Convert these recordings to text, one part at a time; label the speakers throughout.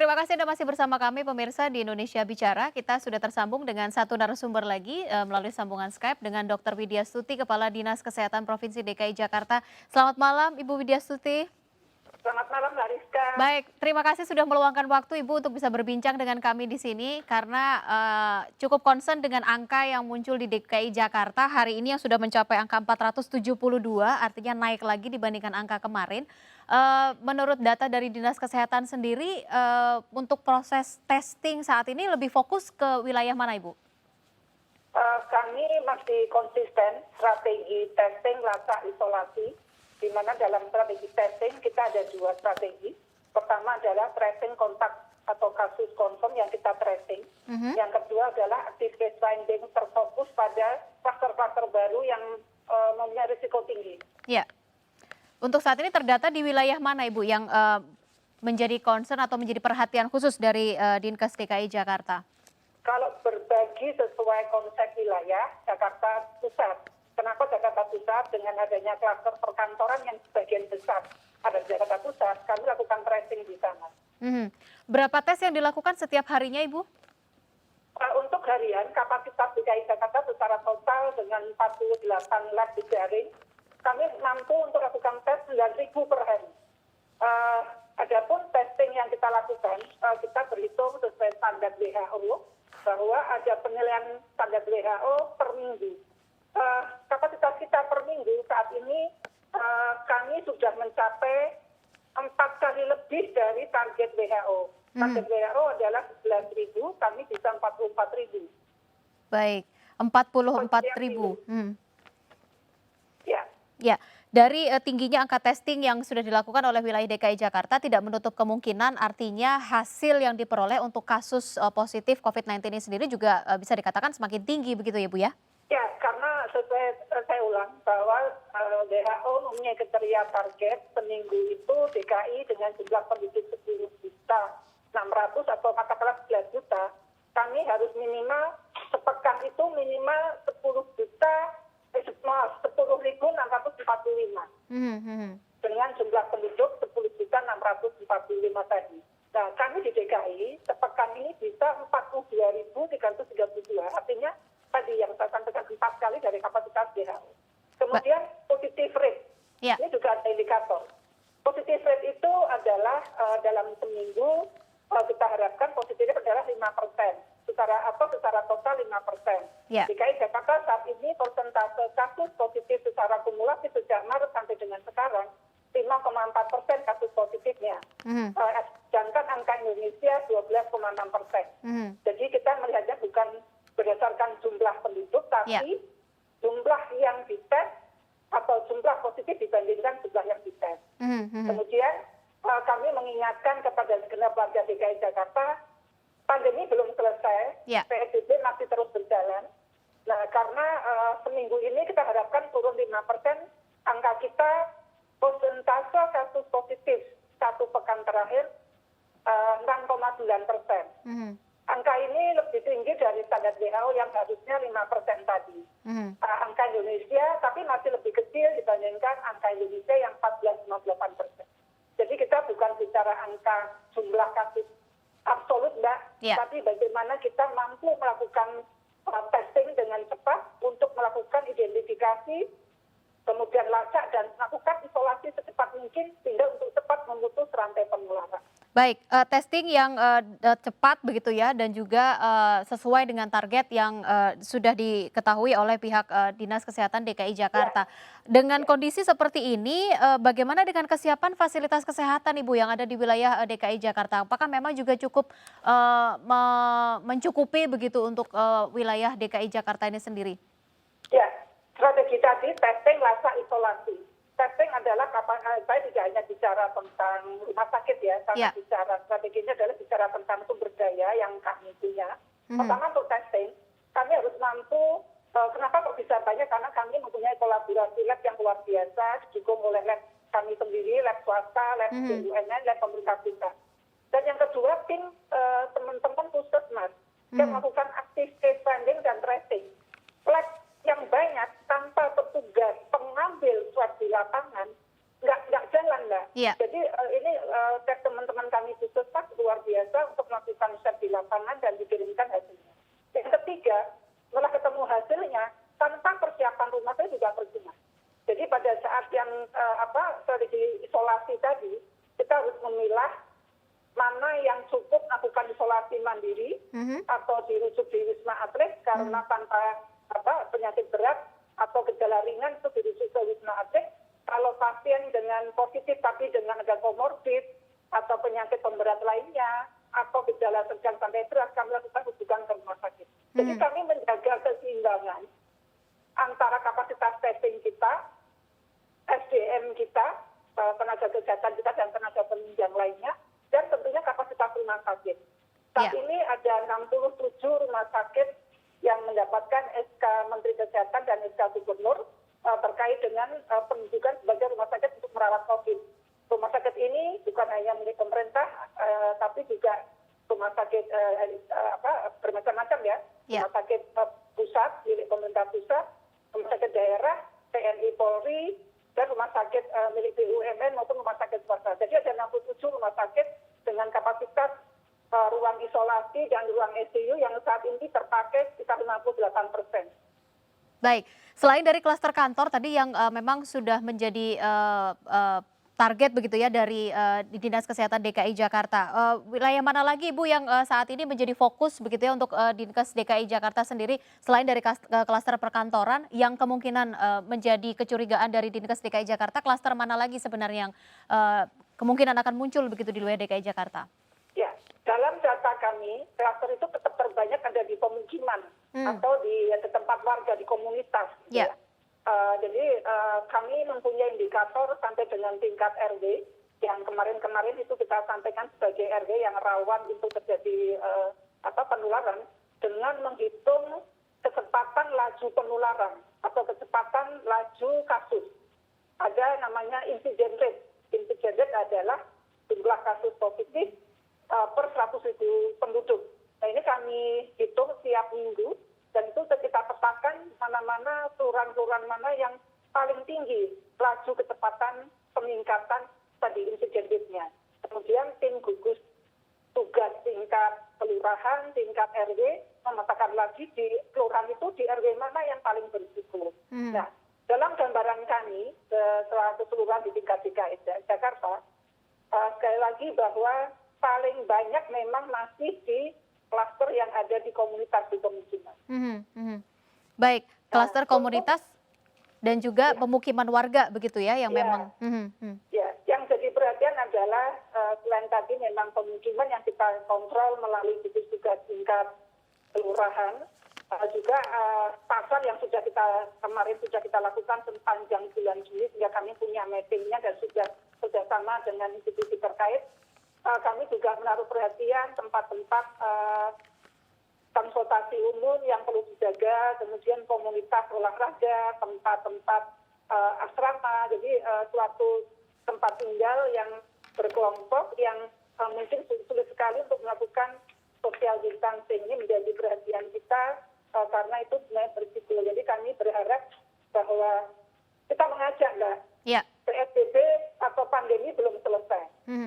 Speaker 1: terima kasih Anda masih bersama kami pemirsa di Indonesia Bicara. Kita sudah tersambung dengan satu narasumber lagi melalui sambungan Skype dengan Dr. Widya Stuti, Kepala Dinas Kesehatan Provinsi DKI Jakarta. Selamat malam Ibu Widya Stuti.
Speaker 2: Selamat malam Mbak Rizka.
Speaker 1: Baik, terima kasih sudah meluangkan waktu Ibu untuk bisa berbincang dengan kami di sini karena cukup concern dengan angka yang muncul di DKI Jakarta hari ini yang sudah mencapai angka 472, artinya naik lagi dibandingkan angka kemarin. Menurut data dari Dinas Kesehatan sendiri, untuk proses testing saat ini lebih fokus ke wilayah mana Ibu?
Speaker 2: Kami masih konsisten strategi testing, lacak, isolasi, di mana dalam strategi testing kita ada dua strategi. Pertama adalah tracing kontak atau kasus confirm yang kita tracing. Yang kedua adalah active case finding terfokus pada kluster-kluster baru yang mempunyai risiko tinggi.
Speaker 1: Ya. Untuk saat ini terdata di wilayah mana Ibu yang menjadi concern atau menjadi perhatian khusus dari Dinkes DKI Jakarta?
Speaker 2: Kalau berbagi sesuai konsep wilayah, Jakarta Pusat. Kenapa Jakarta Pusat? Dengan adanya kluster perkantoran yang sebagian besar ada di Jakarta Pusat, kami lakukan tracing di sana.
Speaker 1: Berapa tes yang dilakukan setiap harinya Ibu?
Speaker 2: Untuk harian, kapasitas DKI Jakarta secara total dengan 48 lab di jaring, kami mampu untuk lakukan tes 9.000 per hari. Adapun testing yang kita lakukan, kita berhitung sesuai standar WHO, bahwa ada penilaian standar WHO per minggu. Kapasitas kita per minggu saat ini kami sudah mencapai 4 kali lebih dari target WHO. Target WHO adalah 11.000, kami bisa 44.000.
Speaker 1: Baik, 44.000.
Speaker 2: Ya.
Speaker 1: Ya, dari tingginya angka testing yang sudah dilakukan oleh wilayah DKI Jakarta tidak menutup kemungkinan artinya hasil yang diperoleh untuk kasus positif COVID-19 ini sendiri juga bisa dikatakan semakin tinggi begitu ya Bu ya?
Speaker 2: Ya, karena saya ulang bahwa WHO mempunyai kriteria target seminggu itu DKI dengan jumlah penduduk 10.600.000 atau katakanlah 11 juta, kami harus minimal sepekan itu minimal 10.645 dengan jumlah penduduk 10.645 tadi. Nah, kami di DKI sepekan ini bisa 42.332, artinya tadi yang saya sampaikan 4 kali dari kapasitas WHO. Kemudian positive rate, ini juga ada indikator. Positive rate itu adalah dalam seminggu kita harapkan positif rate adalah 5%, secara total 5%. DKI Jakarta saat ini persentase kasus positif secara kumulatif sejak Maret sampai dengan sekarang 5,4% kasus positifnya. Sedangkan angka Indonesia 12,6%. Jadi kita melihatnya bukan berdasarkan jumlah penduduk, tapi jumlah yang dites atau jumlah positif dibandingkan jumlah yang dites. Kemudian kami mengingatkan kepada segenap warga DKI Jakarta, pandemi belum selesai, PSBB masih terus berjalan. Nah, karena seminggu ini kita harapkan turun 5%, angka kita persentase kasus positif satu pekan terakhir 6,9%. Angka ini lebih tinggi dari standar WHO yang harusnya 5% tadi. Angka Indonesia tapi masih lebih kecil dibandingkan angka Indonesia yang 14,8%. Jadi kita bukan bicara angka jumlah kasus absolut, Mbak, tapi bagaimana kita mampu melakukan testing dengan cepat untuk melakukan identifikasi, kemudian lacak dan melakukan isolasi secepat mungkin sehingga untuk cepat memutus rantai penularan.
Speaker 1: Baik, testing yang cepat begitu ya dan juga sesuai dengan target yang sudah diketahui oleh pihak Dinas Kesehatan DKI Jakarta. Dengan kondisi seperti ini, bagaimana dengan kesiapan fasilitas kesehatan Ibu yang ada di wilayah DKI Jakarta? Apakah memang juga cukup mencukupi begitu untuk wilayah DKI Jakarta ini sendiri?
Speaker 2: Ya, strategi tadi testing, lacak, isolasi. Testing adalah saya tidak hanya bicara tentang rumah sakit ya, karena bicara strateginya adalah bicara tentang sumber daya yang kami punya. Pertama untuk testing, kami harus mampu, kenapa kok bisa banyak, karena kami mempunyai kolaborasi lab yang luar biasa, didukung oleh lab kami sendiri, lab swasta, lab BUMN, lab pemerintah pusat. Dan yang kedua, tim teman-teman puskesmas yang melakukan active case finding dan tracing. Lab yang banyak tanpa petugas pengambil swab di lapangan nggak jalan, Mbak. Jadi ini teman-teman kami puskesmas luar biasa untuk melakukan swab di lapangan dan dikirimkan hasilnya. Yang ketiga, setelah ketemu hasilnya, tanpa persiapan rumah sakit juga percuma. Jadi pada saat yang strategi isolasi tadi, kita harus memilah mana yang cukup melakukan isolasi mandiri atau dirujuk di Wisma Atlet karena tanpa penyakit berat atau gejala ringan itu dirujuk ke Wisma Atlet. Kalau pasien dengan positif tapi dengan ada komorbid atau penyakit pemberat lainnya atau gejala sedang sampai berat, kami lakukan rujukan ke rumah sakit. Jadi kami menjaga keseimbangan antara kapasitas testing kita, SDM kita, tenaga kesehatan kita dan tenaga penunjang lainnya, dan tentunya kapasitas rumah sakit. Saat ini ada 67 rumah sakit yang mendapatkan SK Menteri Kesehatan dan SK Gubernur terkait dengan penunjukan sebagai rumah sakit untuk merawat COVID. Rumah sakit ini bukan hanya milik pemerintah, tapi juga rumah sakit bermacam-macam ya. Rumah sakit pusat, milik pemerintah pusat, rumah sakit daerah, TNI Polri, dan rumah sakit milik BUMN maupun rumah sakit swasta. Jadi ada 67 rumah sakit dengan kapasitas ruang isolasi dan ruang ICU yang saat ini terpakai sekitar 58%.
Speaker 1: Baik, selain dari klaster kantor tadi yang memang sudah menjadi target begitu ya dari di Dinas Kesehatan DKI Jakarta. Wilayah mana lagi Ibu yang saat ini menjadi fokus begitu ya untuk Dinkes DKI Jakarta sendiri selain dari klaster perkantoran yang kemungkinan menjadi kecurigaan dari Dinkes DKI Jakarta, klaster mana lagi sebenarnya yang kemungkinan akan muncul begitu di wilayah DKI Jakarta?
Speaker 2: Ya, dalam data kami, klaster itu tetap terbanyak ada di pemukiman atau di tempat warga, di komunitas. Gitu ya. Jadi kami mempunyai indikator sampai dengan tingkat RW yang kemarin-kemarin itu kita sampaikan sebagai RW yang rawan untuk terjadi penularan dengan menghitung kecepatan laju penularan atau kecepatan laju kasus. Ada namanya incident rate. Incident rate adalah jumlah kasus positif per 100.000 penduduk. Nah ini kami hitung tiap minggu dan itu kita petakan mana-mana kelurahan-kelurahan mana yang paling tinggi laju kecepatan peningkatan tadi insiden rate-nya. Kemudian tim gugus tugas tingkat kelurahan, tingkat RW memetakan lagi di kelurahan itu di RW mana yang paling berisiko. Nah, dalam gambaran kami selaku kelurahan di tingkat DKI Jakarta, sekali lagi bahwa paling banyak memang masih di klaster yang ada di komunitas di pemukiman.
Speaker 1: Baik, klaster komunitas dan juga pemukiman warga begitu ya yang memang.
Speaker 2: Ya, yang jadi perhatian adalah selain tadi memang pemukiman yang kita kontrol melalui gugus tugas tingkat kelurahan, juga pasar yang kemarin sudah kita lakukan sepanjang bulan Juli sehingga kami punya mappingnya dan sudah bekerjasama dengan institusi terkait. Kami juga menaruh perhatian tempat-tempat transportasi umum yang perlu dijaga, kemudian komunitas olahraga, tempat-tempat asrama, jadi suatu tempat tinggal yang berkelompok yang mungkin sulit sekali untuk melakukan social distancing. Ini menjadi perhatian kita karena itu sebenarnya berisiko. Jadi kami berharap bahwa kita mengajak Mbak, PSBB atau pandemi belum selesai.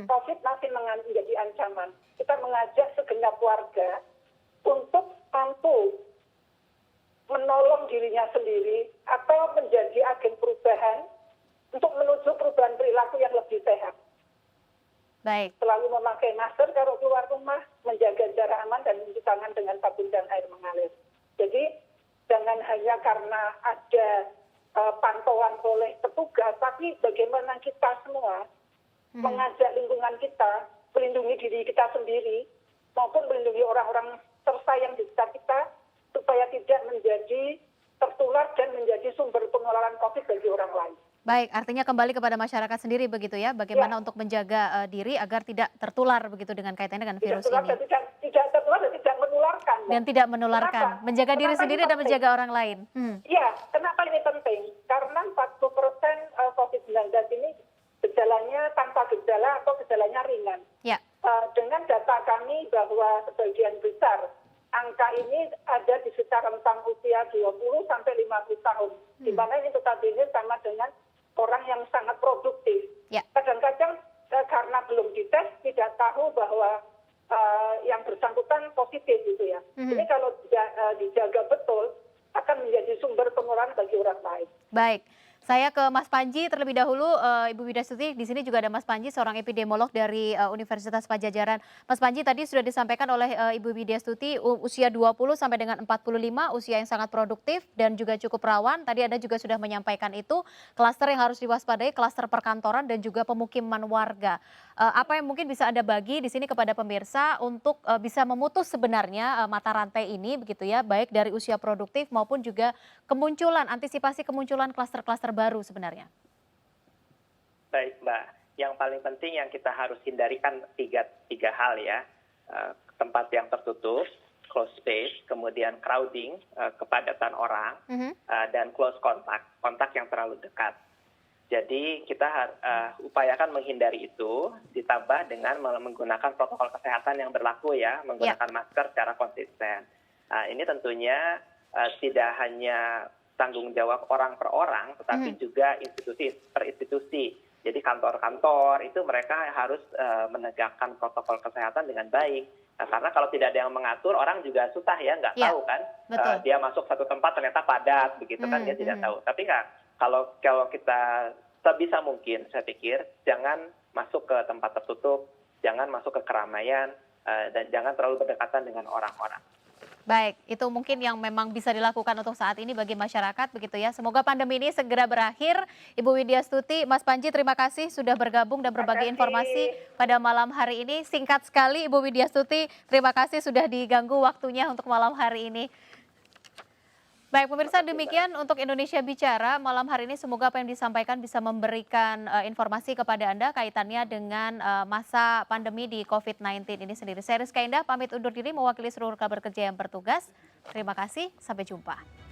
Speaker 2: COVID masih menjadi ancaman. Kita mengajak segenap warga untuk mampu menolong dirinya sendiri atau menjadi agen perubahan untuk menuju perubahan perilaku yang lebih sehat.
Speaker 1: Baik.
Speaker 2: Selalu memakai masker kalau keluar rumah, menjaga jarak aman dan mencuci tangan dengan sabun dan air mengalir. Jadi jangan hanya karena ada pantauan oleh petugas, tapi bagaimana kita semua mengajak lingkungan kita, melindungi diri kita sendiri, maupun melindungi orang-orang tersayang di sekitar kita, supaya tidak menjadi tertular dan menjadi sumber penularan COVID bagi orang lain.
Speaker 1: Baik, artinya kembali kepada masyarakat sendiri begitu ya, bagaimana untuk menjaga diri agar tidak tertular begitu dengan kaitannya dengan virus ini.
Speaker 2: Tidak tertular dan tidak menularkan.
Speaker 1: Dan tidak menularkan,
Speaker 2: Kenapa?
Speaker 1: menjaga diri
Speaker 2: Kenapa
Speaker 1: sendiri dan menjaga orang lain.
Speaker 2: Iya, kenapa ini penting? Karena 40% COVID-19 ini gejalanya tanpa gejala atau gejalanya ringan.
Speaker 1: Ya.
Speaker 2: Dengan data kami bahwa sebagian besar angka ini ada di sekitar rentang usia 20 sampai 50 tahun. Di mana ini notabene sama dengan orang yang sangat produktif.
Speaker 1: Ya.
Speaker 2: Kadang-kadang karena belum dites tidak tahu bahwa yang bersangkutan positif gitu ya.
Speaker 1: Mhm.
Speaker 2: Ini kalau tidak dijaga betul akan menjadi sumber penularan bagi orang lain.
Speaker 1: Baik, saya ke Mas Panji terlebih dahulu, Ibu Widyasuti, di sini juga ada Mas Panji, seorang epidemiolog dari Universitas Padjadjaran. Mas Panji, tadi sudah disampaikan oleh Ibu Widyasuti, usia 20 sampai dengan 45, usia yang sangat produktif dan juga cukup rawan. Tadi Anda juga sudah menyampaikan itu, klaster yang harus diwaspadai, klaster perkantoran dan juga pemukiman warga. Apa yang mungkin bisa Anda bagi di sini kepada pemirsa untuk bisa memutus sebenarnya mata rantai ini begitu ya, baik dari usia produktif maupun juga antisipasi kemunculan klaster-klaster baru sebenarnya?
Speaker 3: Baik, Mbak. Yang paling penting yang kita harus hindari kan tiga hal ya. Tempat yang tertutup, close space, kemudian crowding, kepadatan orang, dan close kontak yang terlalu dekat. Jadi kita upayakan menghindari itu, ditambah dengan menggunakan protokol kesehatan yang berlaku ya, menggunakan masker secara konsisten. Ini tentunya tidak hanya tanggung jawab orang per orang, tetapi juga institusi per institusi. Jadi kantor-kantor itu mereka harus menegakkan protokol kesehatan dengan baik. Nah, karena kalau tidak ada yang mengatur, orang juga susah ya, nggak tahu kan. Dia masuk satu tempat ternyata padat, begitu kan, dia tidak tahu. Tapi kalau kita sebisa mungkin, saya pikir, jangan masuk ke tempat tertutup, jangan masuk ke keramaian, dan jangan terlalu berdekatan dengan orang-orang.
Speaker 1: Baik, itu mungkin yang memang bisa dilakukan untuk saat ini bagi masyarakat begitu ya. Semoga pandemi ini segera berakhir. Ibu Widyasuti, Mas Panji, terima kasih sudah bergabung dan berbagi informasi pada malam hari ini. Singkat sekali Ibu Widyasuti, terima kasih sudah diganggu waktunya untuk malam hari ini. Baik pemirsa, demikian untuk Indonesia Bicara malam hari ini. Semoga apa yang disampaikan bisa memberikan informasi kepada Anda kaitannya dengan masa pandemi di COVID-19 ini sendiri. Saya Rizka Indah pamit undur diri mewakili seluruh kabar kerja yang bertugas. Terima kasih, sampai jumpa.